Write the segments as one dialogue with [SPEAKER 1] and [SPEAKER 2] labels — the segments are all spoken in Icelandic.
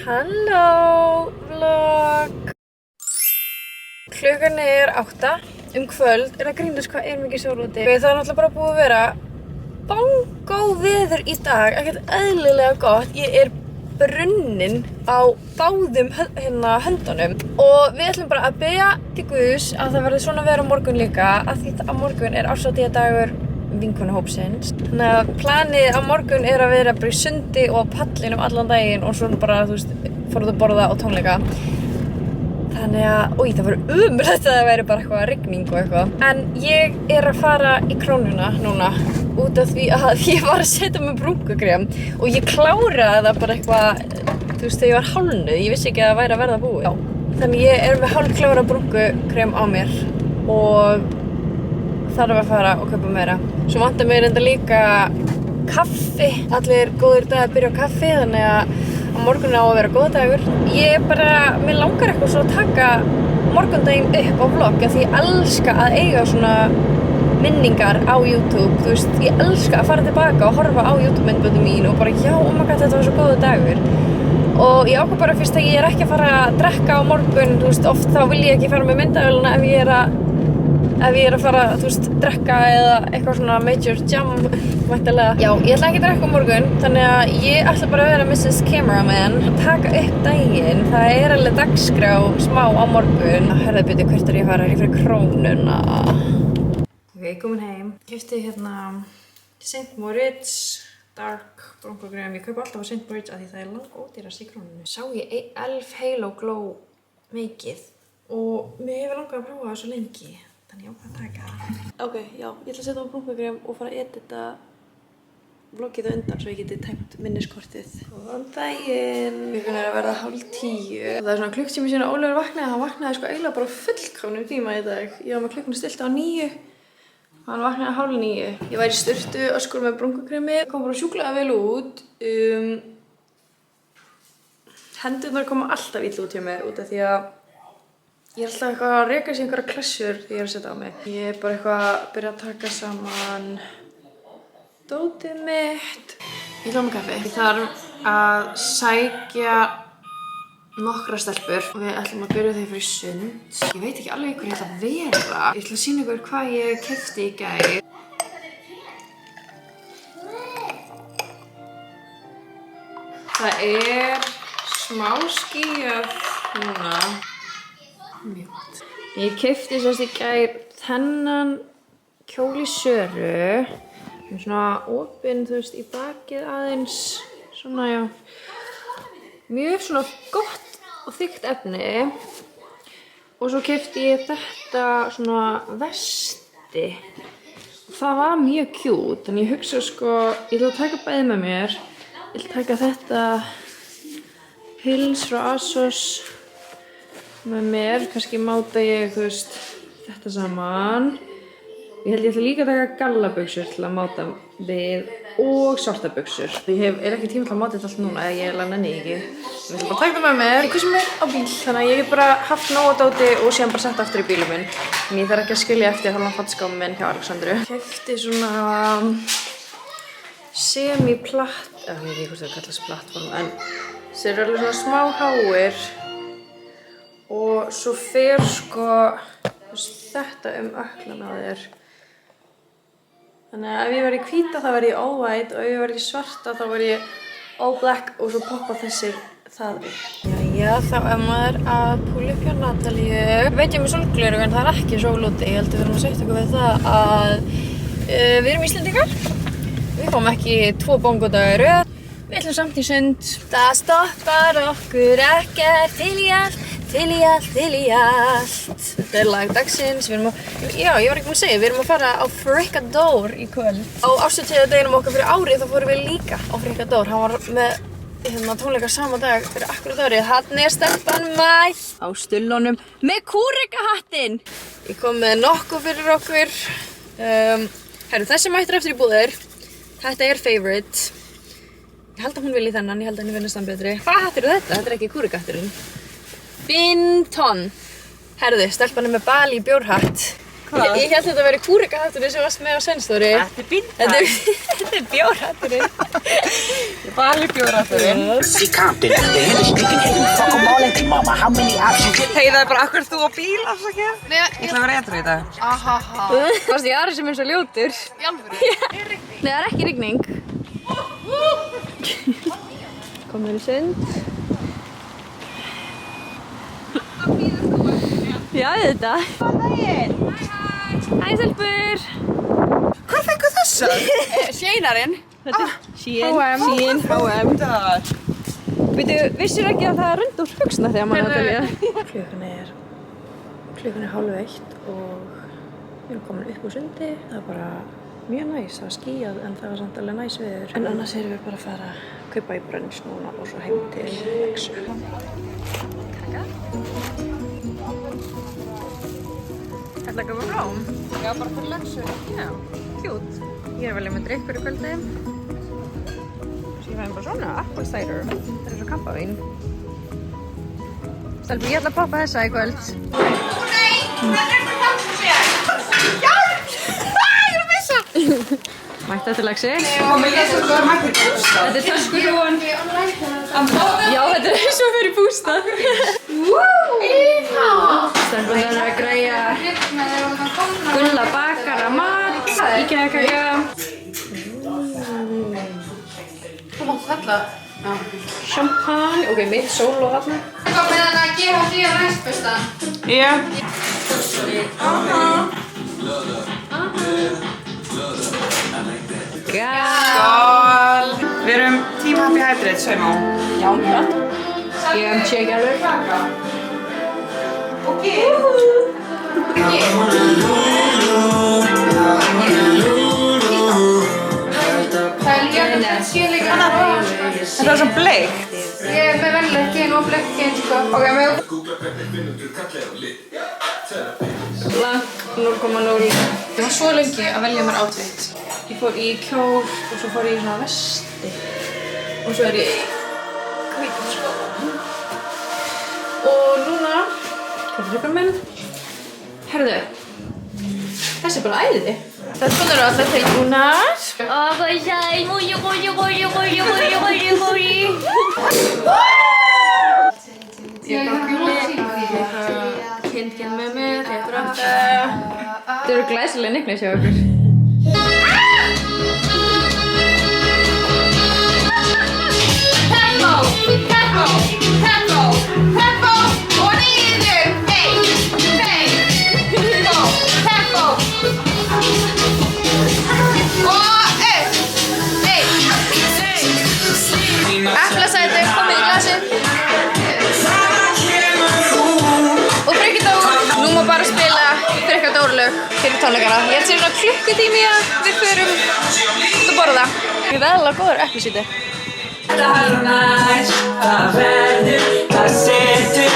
[SPEAKER 1] Halló vlog. Klukkan 8 kvöld. Það grínast hvað mikið sól úti. Það náttúrulega bara búið að vera bangó veður í dag. Ekkert eðlilega gott. Ég brunnin á báðum höndunum. Og við ætlum bara að biðja til Guðs að það verði svona veður á morgun líka. Af því að á morgun árshátíðardagur vinkonahópsins. Þannig að planið á morgun að vera bara í sundi og á pallinum allan daginn og svona bara, fór út að borða og tónleika. Þannig að, það var umrætt að það væri bara eitthvað rigning og eitthvað. En ég að fara í Krónuna núna út af því að ég var að setja með brúnkukrem og ég kláraði það bara eitthvað, þegar ég var hálfnuð. Ég vissi ekki að það væri að verða búið. Já. Þannig ég með hálfklára brúnkukrem á mér og þarf að fara og kaupa meira. Svo vantar mér enda líka kaffi. Allir góðir dagar byrja á kaffi, þannig að á morgun á að vera góða dagur. Mér langar eitthvað svo að taka morgundaginn upp á vlogg af því ég elska að eiga svona minningar á YouTube. Ég elska að fara tilbaka og horfa á YouTube-myndböndum mín og bara já, oh my god, þetta var svo góða dagur. Og ég ákvað bara fyrst að ég ekki að fara að drekka á morgun, oft þá vil ég ekki fara með myndavélina ef ég að fara, drekka eða eitthvað svona major jam, væntanlega. Já, ég ætla ekki að drekka á morgun, þannig að ég ætla bara að vera Mrs. Cameraman, taka upp daginn. Það alveg dagskrá smá á morgun. Herðu byrju, hvert ég að fara? Ég fyrir Krónuna. Ok, komin heim. Keypti St. Moritz Dark brúnkukrem. Ég kaupi alltaf á St. Moritz af því það langódýrast í Krónunni. Sá ég Elf Halo Glow mikið og mér hefur langað að prófa það svo lengi. Þannig ég ákvað að taka það. Ok, já, ég ætla að setja á brúnkukrem og fara að edita vloggið á undan svo ég geti tæmt minniskortið. Góðan daginn! Klukkan að verða 9:30. Það svona klukktími síðan að Ólafur vaknaði. Hann vaknaði eiginlega bara fullkomnum tíma í dag. Ég var með klukkuna stilt á 9 og hann vaknaði 8:30. Ég var í sturtu öskur með brúnkukremi. Kom bara sjúklega vel út. Hendurnar koma alltaf illa út hjá mér út af því að ég alltaf eitthvað að reka sér einhverja klessur þegar ég að setja á mig. Ég bara eitthvað að byrja að taka saman dótið mitt. Ég ætla með kaffi. Ég þarf að sækja nokkra stelpur og við ætlum að byrja þegar fyrir sund. Ég veit ekki alveg hvað ég ætla að vera. Ég ætla að sýna ykkur hvað ég keypti í gær. Það smá skýjað núna. Mjög gott. Ég keypti í gær þennan kjól í Söru. Svona opinn, í bakið aðeins. Svona, já. Mjög svona gott og þykkt efni. Og svo keypti ég þetta svona vesti. Það var mjög cute, en ég hugsa ég ætla að taka bæði með mér. Ég ætla að taka þetta pils frá ASOS með mér, kannski máta ég, þetta saman. Ég ætla líka að taka gallabuxur til að máta við og svartabuxur. Ég ekki tíma til að máta þetta allt núna, eða ég nenni ekki. Ég ætla bara að taka það með mér. Ég kusum mér á bíl, þannig að ég hef bara haft nóg að dóti og síðan bara sett aftur í bílum minn. En ég þarf ekki að skilja eftir hálfan fattskáminn minn hjá Alexandru. Keypti svona semi-platt, ég veit ekki hvort það kallast plattform, en þeir alveg svona smá háir. Og svo fer þetta ökklana á þér. Þannig að ef ég var í hvíta þá var ég all white og ef ég var í svarta þá var ég all black og svo poppa þessir það upp. Jæja, þá maður að púla upp hjá Natalíu. Veit ég með sólgleraugu en það ekki sól úti. Ég held að við erum að segja okkur við það að við erum Íslendingar. Við fáum ekki 2 bongodaga í röð. Við ætlum samt í sund. Það stoppar okkur ekkert til í allt. Til í allt. Þetta lag dagsins. Ég var ekki að segja, við erum að fara á Frikador í kvöld. Á árshátíðardeginum okkar fyrir árið þá fórum við líka á Frikador. Hann var með tónleika sama dag fyrir akkurat árið. Hann stelpan mætt á stullunum með kúrekahattinn. Ég kom með nokkuð fyrir okkur. Þessi mættur eftir í búðir. Þetta favorite. Ég held að hún vilji þennan, ég held að henni finnst hann betri. Hvað hattur þetta? Þetta ekki kúrekahatturinn. Binton. Herðu, stelpan með Bali bjórhatt.
[SPEAKER 2] Hvað?
[SPEAKER 1] Ég held þetta að vera kúrikahatturinn sem varst með á Svennstóri.
[SPEAKER 2] Þetta er bíltæk.
[SPEAKER 1] Þetta er bjórhatturinn.
[SPEAKER 2] Ég er bara bjórhatturinn.
[SPEAKER 3] See Compton, the Henderson drinking heavy. Fuck them all and mama, how many options?
[SPEAKER 2] Heiða er bara akkur þú á bíl, afsakið. Ég ætla að vera edru í dag.
[SPEAKER 1] Varst ég aðri sem er svo ljótur? Í alvöru? Nei, það er ekki rigning. Komum við í sund. Já, þetta. Góðan daginn. Hæ, stelpur.
[SPEAKER 2] Hvað fengu þessa?
[SPEAKER 1] Sheinarinn. Þetta er Shein.
[SPEAKER 2] H&M.
[SPEAKER 1] Shein, H&M.
[SPEAKER 2] Það.
[SPEAKER 1] Veitu, vissir ekki að það er rund úr buxna þegar maður á að telja? Klukkan er 12:30 og við erum komin upp úr sundi. Það er bara mjög næs. Það var skýjað en það var samt alveg næs veður. En annars erum við bara að fara að kaupa í brunch núna og svo heim til Lexu. Ætla að köpa blóm?
[SPEAKER 2] Já, bara fyrir Lexu.
[SPEAKER 1] Já, cute. Ég er að velja með drikkur í kvöldi. Svo ég fæði bara svona, apple cider. Það er svo kampavín. Stelpur, ég ætla að poppa þessa í kvöld.
[SPEAKER 2] Nei, það er eitthvað hjálp mér. Hjálp! Ég er að missa.
[SPEAKER 1] Mætti þetta Lexi?
[SPEAKER 2] Komið lesa hvað er mættir bústað.
[SPEAKER 1] Þetta er töskurúan. Já, þetta er eins og fyrir bústað. Stelpur, það er að græja gulla bakara mat, íkjæðakaka.
[SPEAKER 4] Þú mátt þetta.
[SPEAKER 1] Champagne, ok, mitt solo þarna.
[SPEAKER 4] Hvað með þetta að gefa því á næstbustan?
[SPEAKER 2] Já. Skál. Við erum Team Happy Hydrate, Sveimá.
[SPEAKER 1] Já, hratt. Ég hef tjekk alveg.
[SPEAKER 2] Ok.
[SPEAKER 4] Það er líka sé líka.
[SPEAKER 2] Þetta er svo bleikt.
[SPEAKER 4] Ég er með venjulegt gen og blekt gen, sko. Ok, með
[SPEAKER 1] Blank 0,0.
[SPEAKER 4] Ég var svo lengi að velja mér outfit.
[SPEAKER 1] Ég fór í kjól og svo fór ég í svona vesti. Og svo er ég í hvítum skóum. Og núna, hvað er þetta minn? Herðu, þessi er bara æðið. Þetta er alltaf tilbúnar. Ég er bara kindkinn með mig, þetta alltaf. Þetta eru glæsilega nicknames hjá okkur.
[SPEAKER 4] Tempo, tempo, tempo, tempo og niður. Hey, hey, tempo, tempo. Og upp. Hey, hey. Eplasæti, komið í glasið. Og Frikadór. Nú má bara spila Frikadór-lög fyrir tónleikana. Ég held sér svona klukkutími að við förum út að borða. Ég er veðalega góður eplasíti.
[SPEAKER 5] Það er næst, það verður, það setur,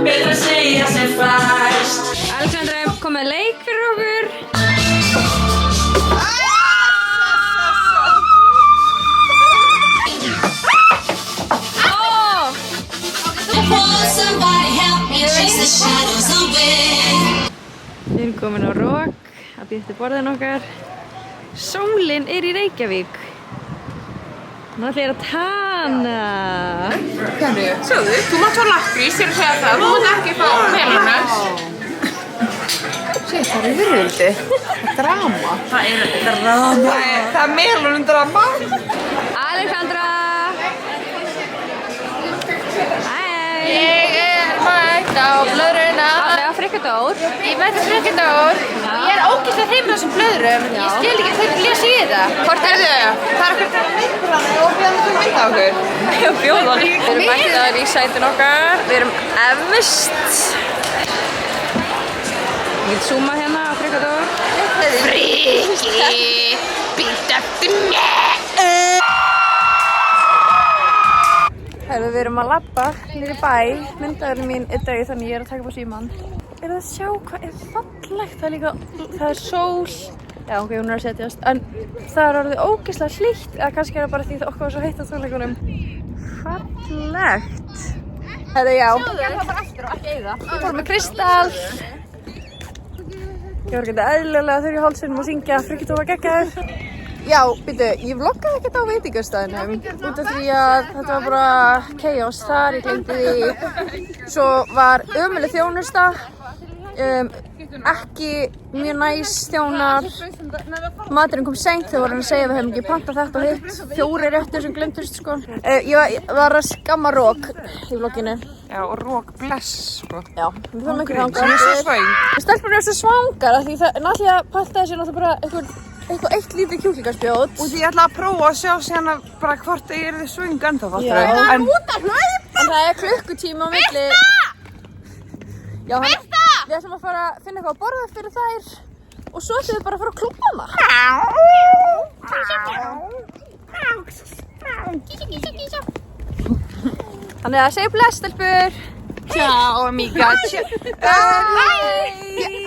[SPEAKER 5] betra að segja sem fæst.
[SPEAKER 1] Alexandra kom með leik fyrir okkur. Við erum komin á Rock að bíða eftir borðin okkar. Sólin er í Reykjavík. Nú ætla ég að tana.
[SPEAKER 2] Hverju? Sjáðu, þú mátt fá lakkrís, ég er að segja það. Þú mátt ekki fá melónus.
[SPEAKER 1] Sér, það er virðildi. Drama.
[SPEAKER 2] Það er drama. Það er melónum drama.
[SPEAKER 1] Alexandra. Hæ.
[SPEAKER 4] Ég er mætt á blöðruna.
[SPEAKER 1] Allega Frikadór.
[SPEAKER 4] Ég mætti Frikadór. Ég er ógeðslega hrifin af þessum blöðrum. Ég skil ekki hvernig vilja sé það.
[SPEAKER 2] Hvort er þau? Það er okkur og bjóða með mynda okkur.
[SPEAKER 1] Já, bjóðan. Við erum mættaðar í sætin okkar. Við erum efst. Ég get zooma hérna á Frikadór.
[SPEAKER 4] Friki, býtt eftir mér.
[SPEAKER 1] Herðu, við erum að labba niður í bæ. Myndaðurinn mín er dauð þannig ég er að taka upp á símann. Er það að sjá hvað er fallegt? Það er líka, það er sól. Já, ok, hún er að setjast. En það er orðið ógeðslega hlýtt. Eða kannski er það bara því að okkur var svo heitt á tónleikunum. Fallegt. Herðu, já. Ég gerði það bara eftir og ekki eyða. Ég fór með Kristall. Ég var ekki eðlilega þurr í hálsinum og syngja, Frikki Tófa geggjaður. Já, býtu, ég vloggaði ekkert á veitingastæðinum út af því að þetta var bara chaos þar, ég glemdi því. Svo var ömuleg þjónusta, ekki mjög næs þjónar. Maturinn kom seint, þau voru að segja að við hefum ekki pantað þetta og hitt. 4 réttur sem glemdust, sko. Ég var að skamma Rók í vlogginu.
[SPEAKER 2] Já, og Rók bless, sko.
[SPEAKER 1] Já, við þurfum ekki þangað.
[SPEAKER 2] Hún er svo svöng.
[SPEAKER 1] Stelpurinn er svo svangar af því það náttúrulega pantaði sér náttúrulega bara eitthvað 1 lítið kjúklingaspjót.
[SPEAKER 2] Og því ég ætla að prófa að sjá sérna bara hvort þau eru þið svöng ennþá,
[SPEAKER 1] Já.
[SPEAKER 2] fattur
[SPEAKER 1] En það er klukkutíma á milli. Já, við ætlum að fara að finna eitthvað að borða fyrir þær og svo ætlum við bara að fara að klúbba hana. Þannig að segja bless, stelpur.
[SPEAKER 2] Ciao, amiga.
[SPEAKER 1] Bye.